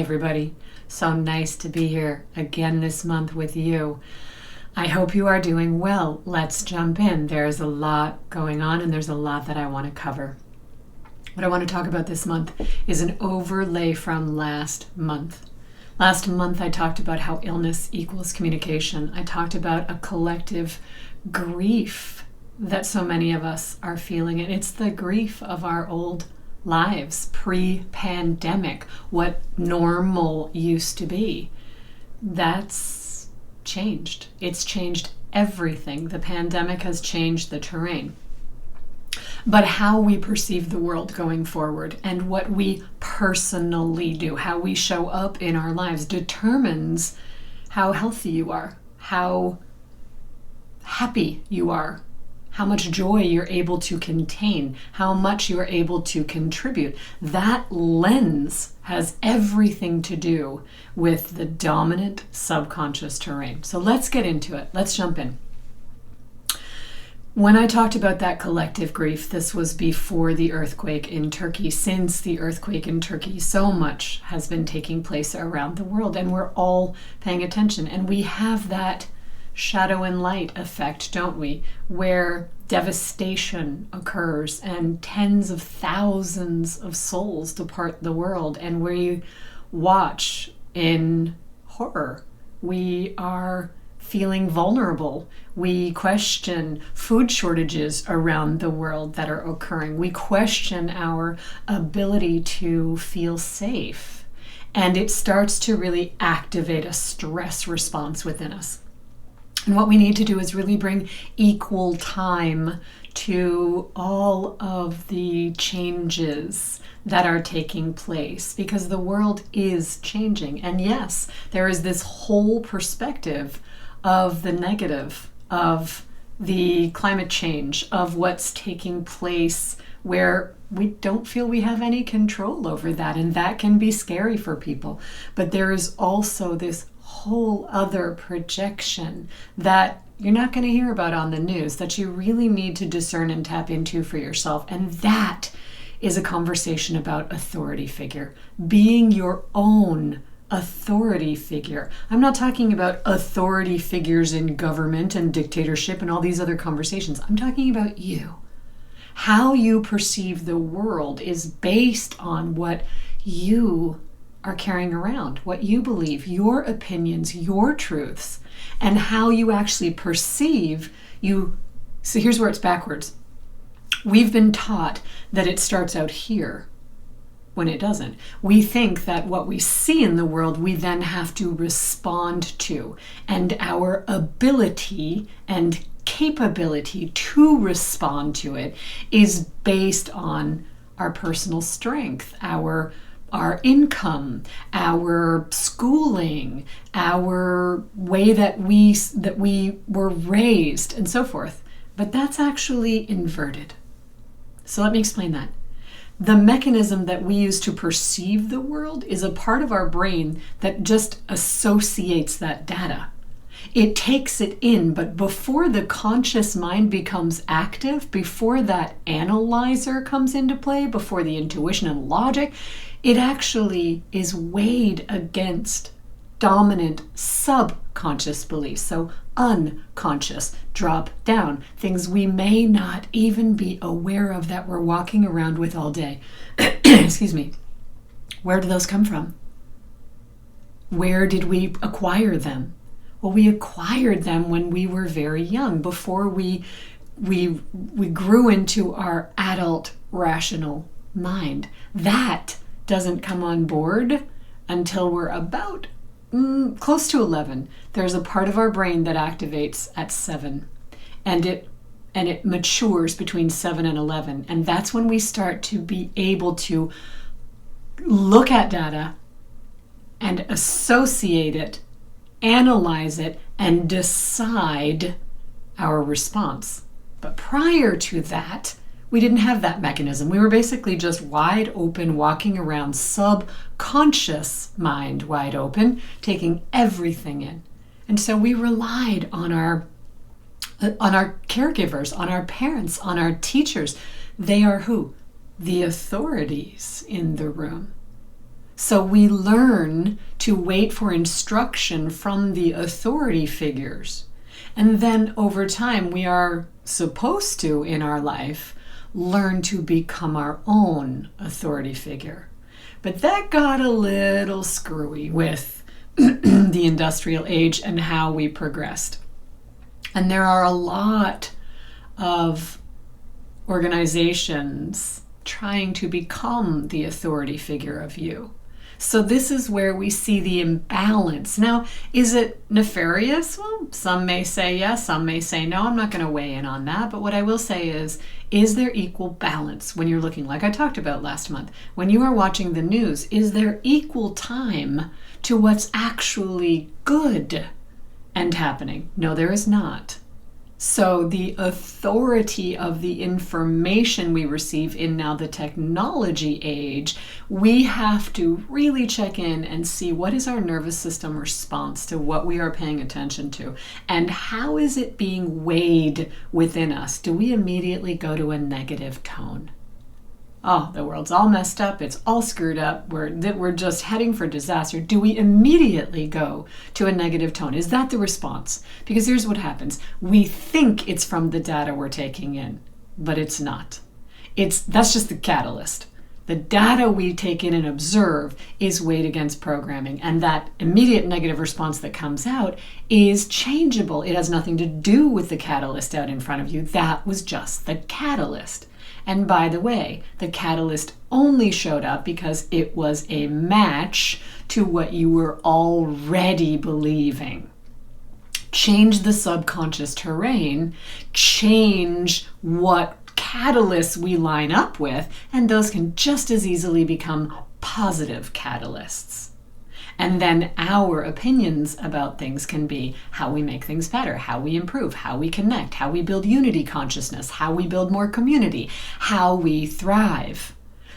everybody. So nice to be here again this month with you. I hope you are doing well. Let's jump in. There's a lot going on and there's a lot that I want to cover. What I want to talk about this month is an overlay from last month. Last month I talked about how illness equals communication. I talked about a collective grief that so many of us are feeling. And it's the grief of our old lives, pre-pandemic, what normal used to be. That's changed. It's changed everything. The pandemic has changed the terrain. But how we perceive the world going forward and what we personally do, how we show up in our lives, determines how healthy you are, how happy you are, how much joy you're able to contain, how much you're able to contribute. That lens has everything to do with the dominant subconscious terrain. So let's get into it. Let's jump in. When I talked about that collective grief, this was before the earthquake in Turkey. Since the earthquake in Turkey, so much has been taking place around the world, and we're all paying attention. And we have that shadow and light effect, don't we? Where devastation occurs and tens of thousands of souls depart the world, and we watch in horror. We are feeling vulnerable. We question food shortages around the world that are occurring. We question our ability to feel safe. And it starts to really activate a stress response within us. And what we need to do is really bring equal time to all of the changes that are taking place, because the world is changing. And yes, there is this whole perspective of the negative, of the climate change, of what's taking place where we don't feel we have any control over that. And that can be scary for people. But there is also this whole other projection that you're not going to hear about on the news, that you really need to discern and tap into for yourself. And that is a conversation about authority figure, being your own authority figure. I'm not talking about authority figures in government and dictatorship and all these other conversations. I'm talking about you. How you perceive the world is based on what you are carrying around, what you believe, your opinions, your truths, and how you actually perceive you. So here's where it's backwards. We've been taught that it starts out here when it doesn't. We think that what we see in the world, we then have to respond to, and our ability and capability to respond to it is based on our personal strength, our income, our schooling, our way that we were raised, and so forth. But that's actually inverted. So let me explain that. The mechanism that we use to perceive the world is a part of our brain that just associates that data. It takes it in, but before the conscious mind becomes active, before that analyzer comes into play, before the intuition and logic, it actually is weighed against dominant subconscious beliefs. So unconscious, drop down, things we may not even be aware of that we're walking around with all day. Excuse me. Where do those come from? Where did we acquire them? Well, we acquired them when we were very young, before we grew into our adult rational mind. That doesn't come on board until we're about close to 11. There's a part of our brain that activates at 7, and it matures between 7 and 11. And that's when we start to be able to look at data and associate it, analyze it, and decide our response. But prior to that, we didn't have that mechanism. We were basically just wide open, walking around, subconscious mind wide open, taking everything in. And so we relied on our caregivers, on our parents, on our teachers. They are who? The authorities in the room. So we learn to wait for instruction from the authority figures. And then over time, we are supposed to, in our life, learn to become our own authority figure. But that got a little screwy with the industrial age and how we progressed. And there are a lot of organizations trying to become the authority figure of you. So this is where we see the imbalance. Now, is it nefarious? Well, some may say yes, some may say no. I'm not going to weigh in on that. But what I will say is there equal balance when you're looking, like I talked about last month, when you are watching the news, is there equal time to what's actually good and happening? No, there is not. So the authority of the information we receive in now the technology age, we have to really check in and see what is our nervous system response to what we are paying attention to, and how is it being weighed within us? Do we immediately go to a negative tone? Oh, the world's all messed up. It's all screwed up. We're just heading for disaster. Do we immediately go to a negative tone? Is that the response? Because here's what happens. We think it's from the data we're taking in, but it's not. That's just the catalyst. The data we take in and observe is weighed against programming, and that immediate negative response that comes out is changeable. It has nothing to do with the catalyst out in front of you. That was just the catalyst. And by the way, the catalyst only showed up because it was a match to what you were already believing. Change the subconscious terrain, change what catalysts we line up with, and those can just as easily become positive catalysts. And then our opinions about things can be how we make things better, how we improve, how we connect, how we build unity consciousness, how we build more community, how we thrive.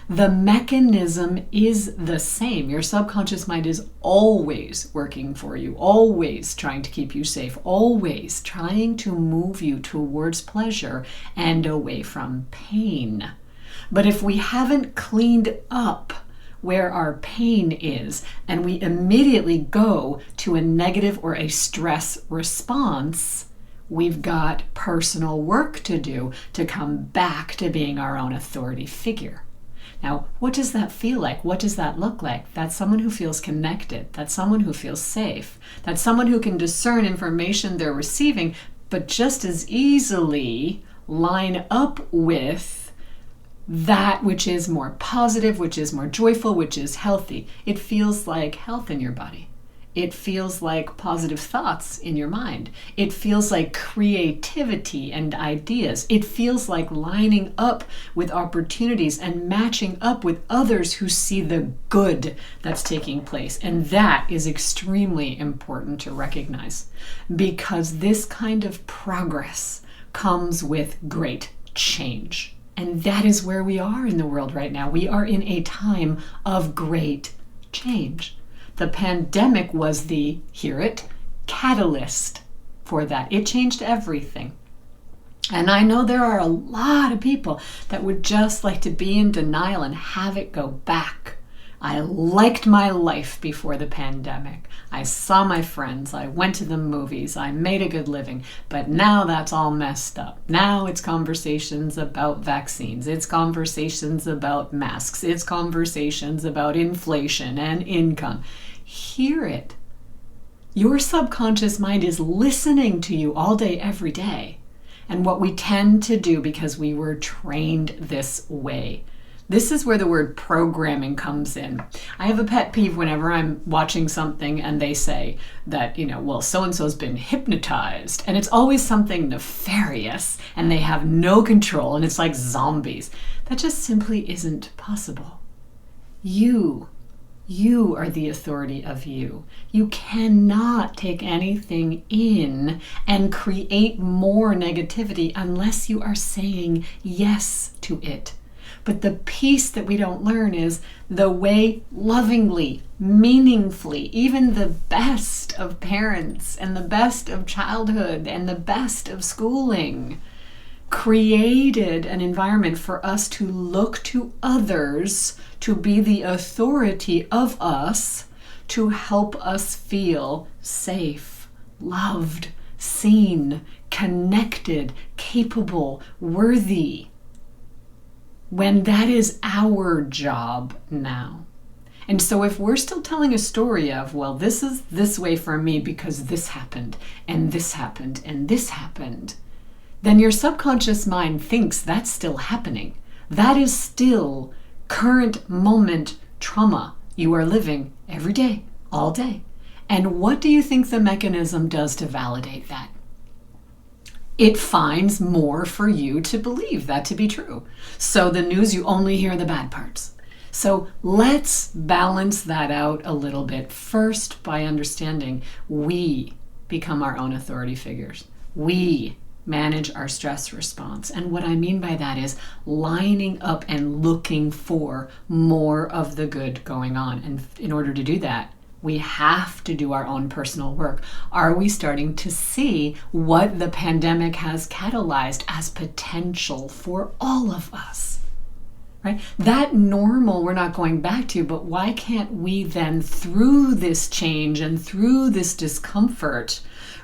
The mechanism is the same. Your subconscious mind is always working for you, always trying to keep you safe, always trying to move you towards pleasure and away from pain. But if we haven't cleaned up where our pain is, and we immediately go to a negative or a stress response, we've got personal work to do to come back to being our own authority figure. Now, what does that feel like? What does that look like? That's someone who feels connected. That's someone who feels safe. That's someone who can discern information they're receiving, but just as easily line up with that which is more positive, which is more joyful, which is healthy. It feels like health in your body. It feels like positive thoughts in your mind. It feels like creativity and ideas. It feels like lining up with opportunities and matching up with others who see the good that's taking place. And that is extremely important to recognize, because this kind of progress comes with great change. And that is where we are in the world right now. We are in a time of great change. The pandemic was the, hear it, catalyst for that. It changed everything. And I know there are a lot of people that would just like to be in denial and have it go back. I liked my life before the pandemic. I saw my friends. I went to the movies. I made a good living. But now that's all messed up. Now it's conversations about vaccines. It's conversations about masks. It's conversations about inflation and income. Hear it. Your subconscious mind is listening to you all day, every day. And what we tend to do, because we were trained this way, this is where the word programming comes in. I have a pet peeve whenever I'm watching something and they say that, well, so-and-so's been hypnotized. And it's always something nefarious and they have no control and it's like zombies. That just simply isn't possible. You are the authority of you. You cannot take anything in and create more negativity unless you are saying yes to it. But the piece that we don't learn is the way lovingly, meaningfully, even the best of parents and the best of childhood and the best of schooling created an environment for us to look to others to be the authority of us, to help us feel safe, loved, seen, connected, capable, worthy, when that is our job now. And so if we're still telling a story of, well, this is this way for me because this happened, and this happened, and this happened, then your subconscious mind thinks that's still happening. That is still current moment trauma you are living every day, all day. And what do you think the mechanism does to validate that? It finds more for you to believe that to be true. So the news, you only hear the bad parts. So let's balance that out a little bit. First, by understanding we become our own authority figures. We manage our stress response. And what I mean by that is lining up and looking for more of the good going on. And in order to do that, we have to do our own personal work. Are we starting to see what the pandemic has catalyzed as potential for all of us? Right? That normal we're not going back to, but why can't we then, through this change and through this discomfort,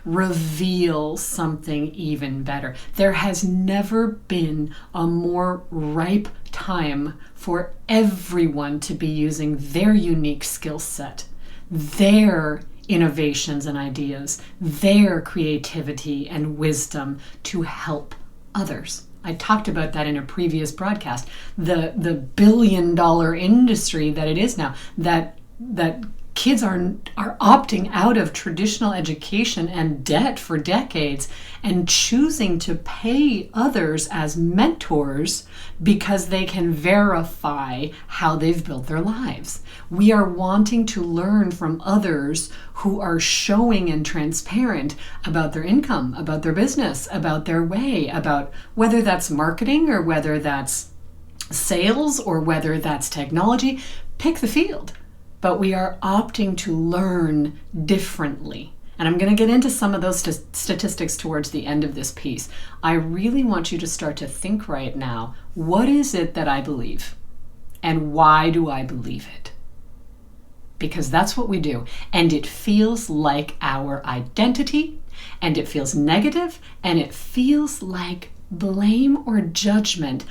reveal something even better? There has never been a more ripe time for everyone to be using their unique skill set, their innovations and ideas, their creativity and wisdom to help others. I talked about that in a previous broadcast. The billion-dollar industry that it is now, that kids are opting out of traditional education and debt for decades and choosing to pay others as mentors because they can verify how they've built their lives. We are wanting to learn from others who are showing and transparent about their income, about their business, about their way, about whether that's marketing or whether that's sales or whether that's technology. Pick the field. But we are opting to learn differently. And I'm going to get into some of those statistics towards the end of this piece. I really want you to start to think right now, what is it that I believe? And why do I believe it? Because that's what we do. And it feels like our identity, and it feels negative, and it feels like blame or judgment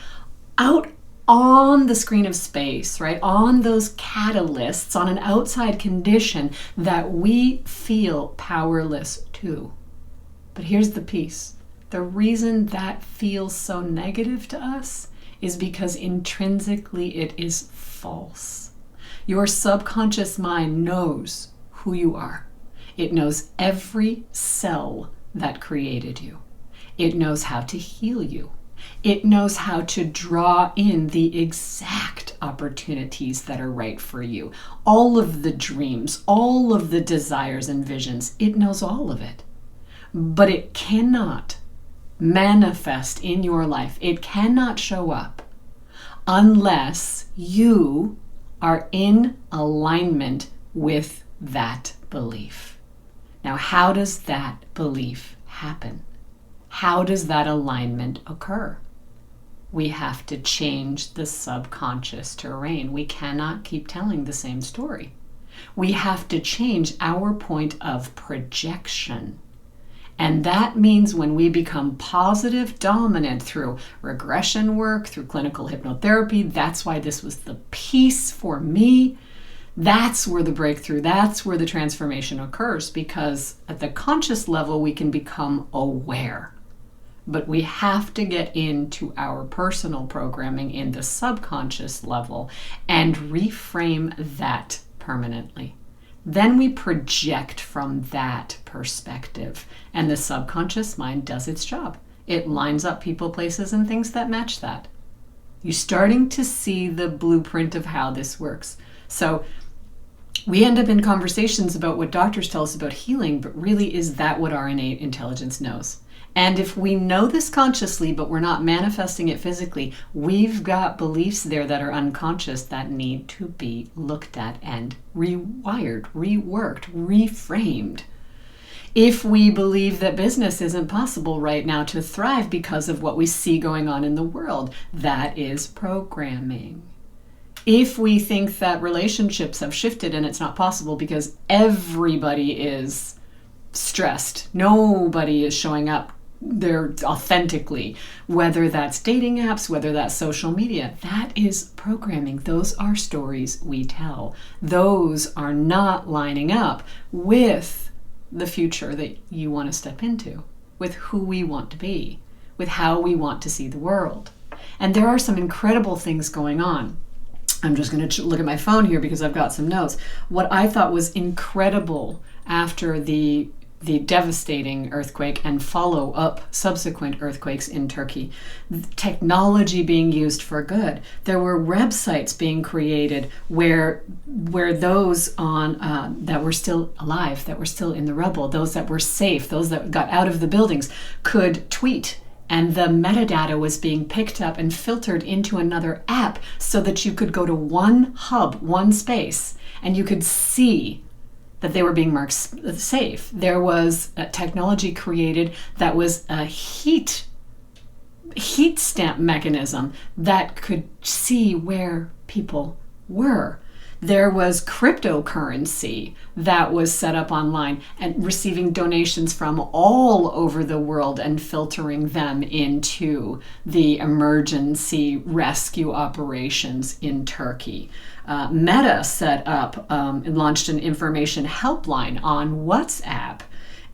out on the screen of space, right? On those catalysts, on an outside condition that we feel powerless to. But here's the piece. The reason that feels so negative to us is because intrinsically it is false. Your subconscious mind knows who you are. It knows every cell that created you. It knows how to heal you. It knows how to draw in the exact opportunities that are right for you. All of the dreams, all of the desires and visions, it knows all of it. But it cannot manifest in your life. It cannot show up unless you are in alignment with that belief. Now, how does that belief happen? How does that alignment occur? We have to change the subconscious terrain. We cannot keep telling the same story. We have to change our point of projection. And that means when we become positive dominant through regression work, through clinical hypnotherapy, that's why this was the piece for me. That's where the breakthrough, that's where the transformation occurs, because at the conscious level, we can become aware. But we have to get into our personal programming in the subconscious level and reframe that permanently. Then we project from that perspective, and the subconscious mind does its job. It lines up people, places, and things that match that. You're starting to see the blueprint of how this works. So we end up in conversations about what doctors tell us about healing, but really, is that what our innate intelligence knows? And if we know this consciously, but we're not manifesting it physically, we've got beliefs there that are unconscious that need to be looked at and rewired, reworked, reframed. If we believe that business isn't possible right now to thrive because of what we see going on in the world, that is programming. If we think that relationships have shifted and it's not possible because everybody is stressed, nobody is showing up there authentically, whether that's dating apps, whether that's social media, that is programming. Those are stories we tell. Those are not lining up with the future that you want to step into, with who we want to be, with how we want to see the world. And there are some incredible things going on. I'm just going to look at my phone here because I've got some notes. What I thought was incredible after the devastating earthquake and follow-up subsequent earthquakes in Turkey, technology being used for good. There were websites being created where those on that were still alive, that were still in the rubble, those that were safe, those that got out of the buildings could tweet, and the metadata was being picked up and filtered into another app so that you could go to one hub, one space, and you could see that they were being marked safe. There was a technology created that was a heat stamp mechanism that could see where people were. There was cryptocurrency that was set up online and receiving donations from all over the world and filtering them into the emergency rescue operations in Turkey. Meta set up and launched an information helpline on WhatsApp.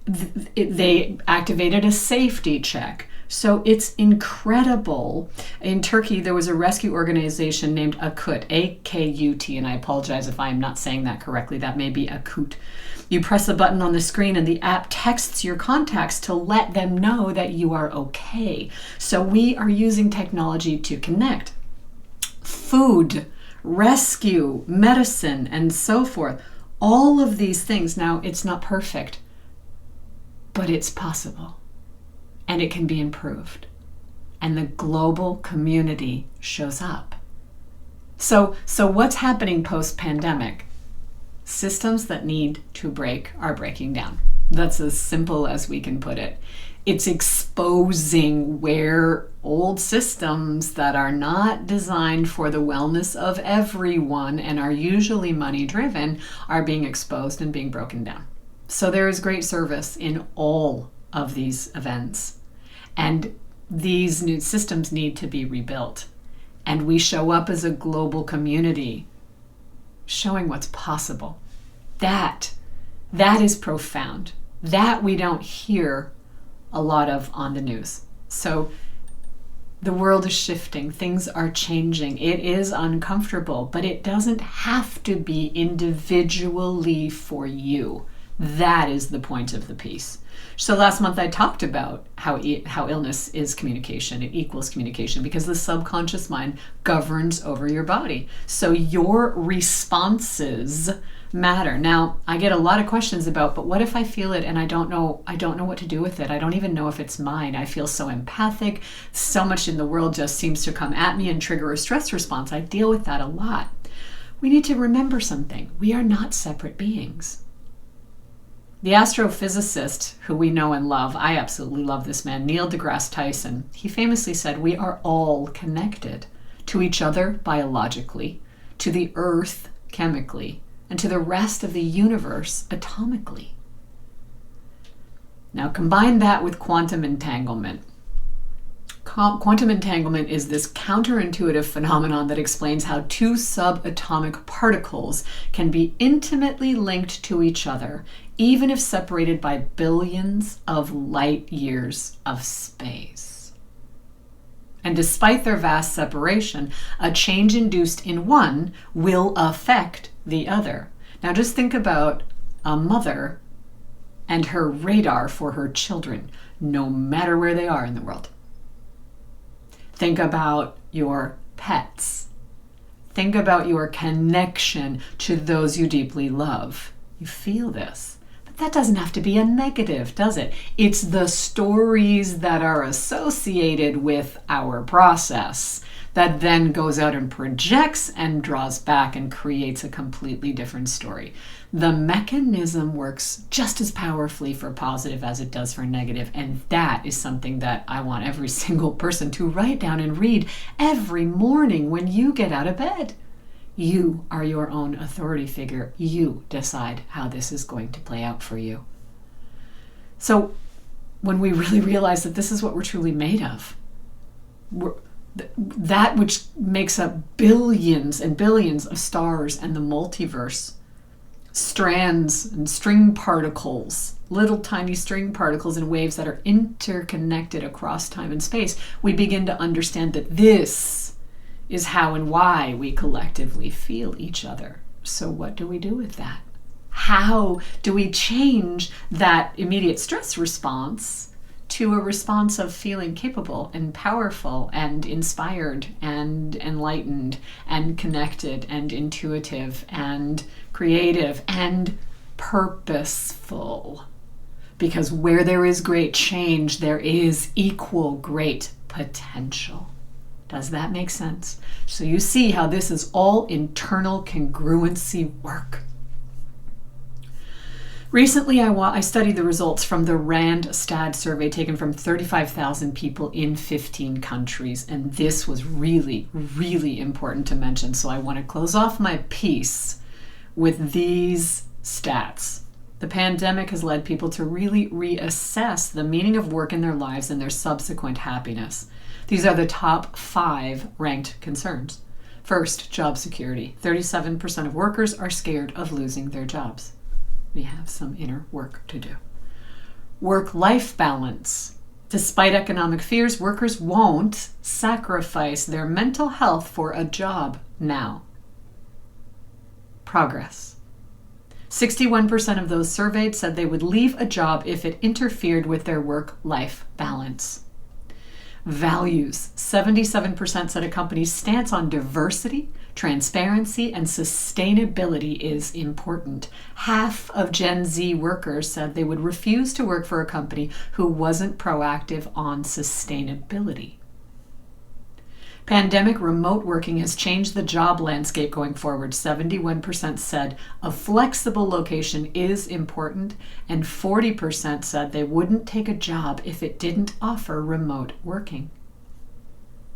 They activated a safety check. So it's incredible. In Turkey, there was a rescue organization named Akut, A-K-U-T, and I apologize if I'm not saying that correctly. That may be Akut. You press a button on the screen and the app texts your contacts to let them know that you are okay. So we are using technology to connect. Food, rescue, medicine, and so forth. All of these things. Now, it's not perfect, but it's possible. And it can be improved. And the global community shows up. So what's happening post-pandemic? Systems that need to break are breaking down. That's as simple as we can put it. It's exposing where old systems that are not designed for the wellness of everyone and are usually money-driven are being exposed and being broken down. So there is great service in all of these events. And these new systems need to be rebuilt. And we show up as a global community showing what's possible. That is profound. That we don't hear a lot of on the news. So the world is shifting. Things are changing. It is uncomfortable, but it doesn't have to be individually for you. That is the point of the piece. So last month I talked about how illness is communication. It equals communication because the subconscious mind governs over your body. So your responses matter. Now, I get a lot of questions about, but what if I feel it and I don't know what to do with it. I don't even know if it's mine. I feel so empathic. So much in the world just seems to come at me and trigger a stress response. I deal with that a lot. We need to remember something. We are not separate beings. The astrophysicist who we know and love, I absolutely love this man, Neil deGrasse Tyson, he famously said, we are all connected to each other biologically, to the earth chemically, and to the rest of the universe atomically. Now combine that with quantum entanglement. Quantum entanglement is this counterintuitive phenomenon that explains how two subatomic particles can be intimately linked to each other, even if separated by billions of light years of space. And despite their vast separation, a change induced in one will affect the other. Now just think about a mother and her radar for her children, no matter where they are in the world. Think about your pets. Think about your connection to those you deeply love. You feel this. But that doesn't have to be a negative, does it? It's the stories that are associated with our process that then goes out and projects and draws back and creates a completely different story. The mechanism works just as powerfully for positive as it does for negative, and that is something that I want every single person to write down and read every morning when you get out of bed. You are your own authority figure. You decide how this is going to play out for you. So when we really realize that this is what we're truly made of, that which makes up billions and billions of stars and the multiverse, strands and string particles, little tiny string particles and waves that are interconnected across time and space, we begin to understand that this is how and why we collectively feel each other. So what do we do with that? How do we change that immediate stress response to a response of feeling capable and powerful and inspired and enlightened and connected and intuitive and creative and purposeful? Because where there is great change, there is equal great potential. Does that make sense? So you see how this is all internal congruency work. Recently, I studied the results from the Randstad survey taken from 35,000 people in 15 countries, and this was really, really important to mention. So I want to close off my piece with these stats. The pandemic has led people to really reassess the meaning of work in their lives and their subsequent happiness. These are the top 5 ranked concerns. First, job security. 37% of workers are scared of losing their jobs. We have some inner work to do. Work-life balance. Despite economic fears, workers won't sacrifice their mental health for a job now. Progress. 61% of those surveyed said they would leave a job if it interfered with their work-life balance. Values. 77% said a company's stance on diversity, transparency, and sustainability is important. Half of Gen Z workers said they would refuse to work for a company who wasn't proactive on sustainability. Pandemic remote working has changed the job landscape going forward. 71% said a flexible location is important, and 40% said they wouldn't take a job if it didn't offer remote working.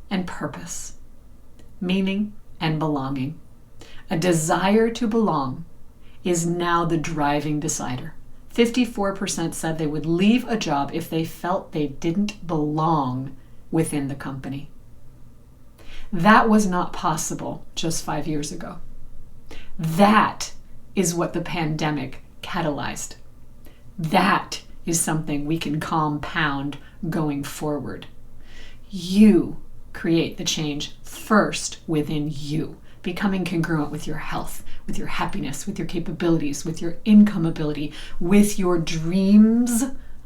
And purpose, meaning, and belonging. A desire to belong is now the driving decider. 54% said they would leave a job if they felt they didn't belong within the company. That was not possible just 5 years ago. That is what the pandemic catalyzed. That is something we can compound going forward. You create the change first within you, becoming congruent with your health, with your happiness, with your capabilities, with your income ability, with your dreams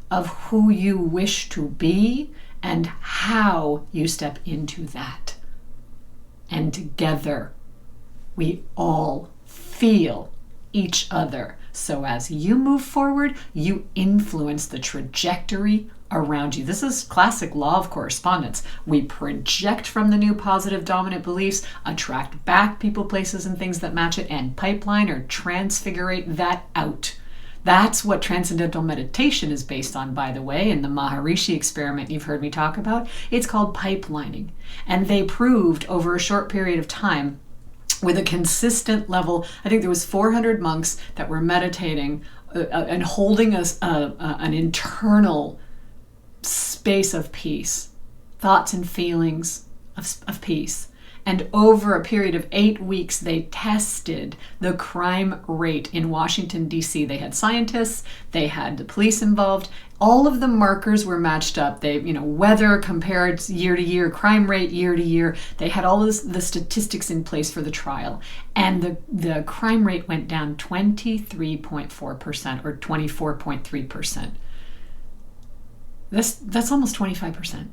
of who you wish to be and how you step into that. And together, we all feel each other. So as you move forward, you influence the trajectory around you. This is classic law of correspondence. We project from the new positive dominant beliefs, attract back people, places, and things that match it, and pipeline or transfigurate that out. That's what transcendental meditation is based on, by the way, in the Maharishi experiment you've heard me talk about. It's called pipelining. And they proved over a short period of time with a consistent level, I think there was 400 monks that were meditating and holding an internal space of peace, thoughts and feelings of peace. And over a period of 8 weeks, they tested the crime rate in Washington, D.C. They had scientists, they had the police involved. All of the markers were matched up. They, weather compared year to year, crime rate year to year. They had all the statistics in place for the trial. And the crime rate went down 23.4% or 24.3%. That's almost 25%.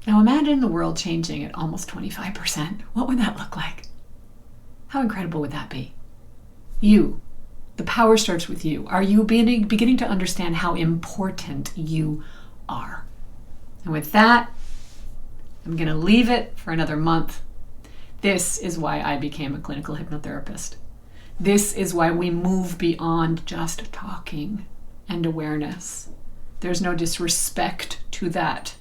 Now imagine the world changing at almost 25%. What would that look like? How incredible would that be? You. The power starts with you. Are you beginning to understand how important you are? And with that, I'm going to leave it for another month. This is why I became a clinical hypnotherapist. This is why we move beyond just talking and awareness. There's no disrespect to that.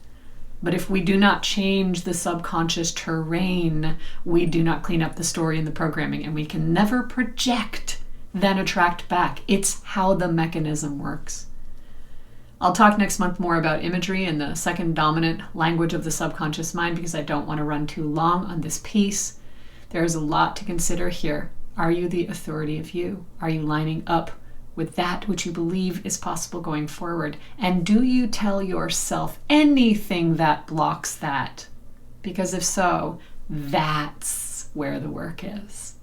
But if we do not change the subconscious terrain, we do not clean up the story and the programming, and we can never project, then attract back. It's how the mechanism works. I'll talk next month more about imagery and the second dominant language of the subconscious mind, because I don't want to run too long on this piece. There is a lot to consider here. Are you the authority of you? Are you lining up with that which you believe is possible going forward? And do you tell yourself anything that blocks that? Because if so, that's where the work is.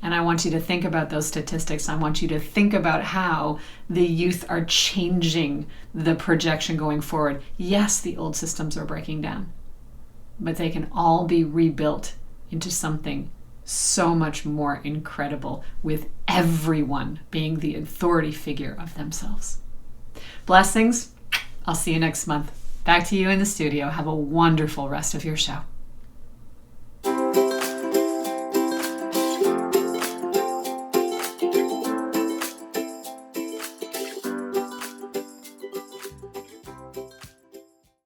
And I want you to think about those statistics. I want you to think about how the youth are changing the projection going forward. Yes, the old systems are breaking down, but they can all be rebuilt into something so much more incredible, with everyone being the authority figure of themselves. Blessings. I'll see you next month. Back to you in the studio. Have a wonderful rest of your show.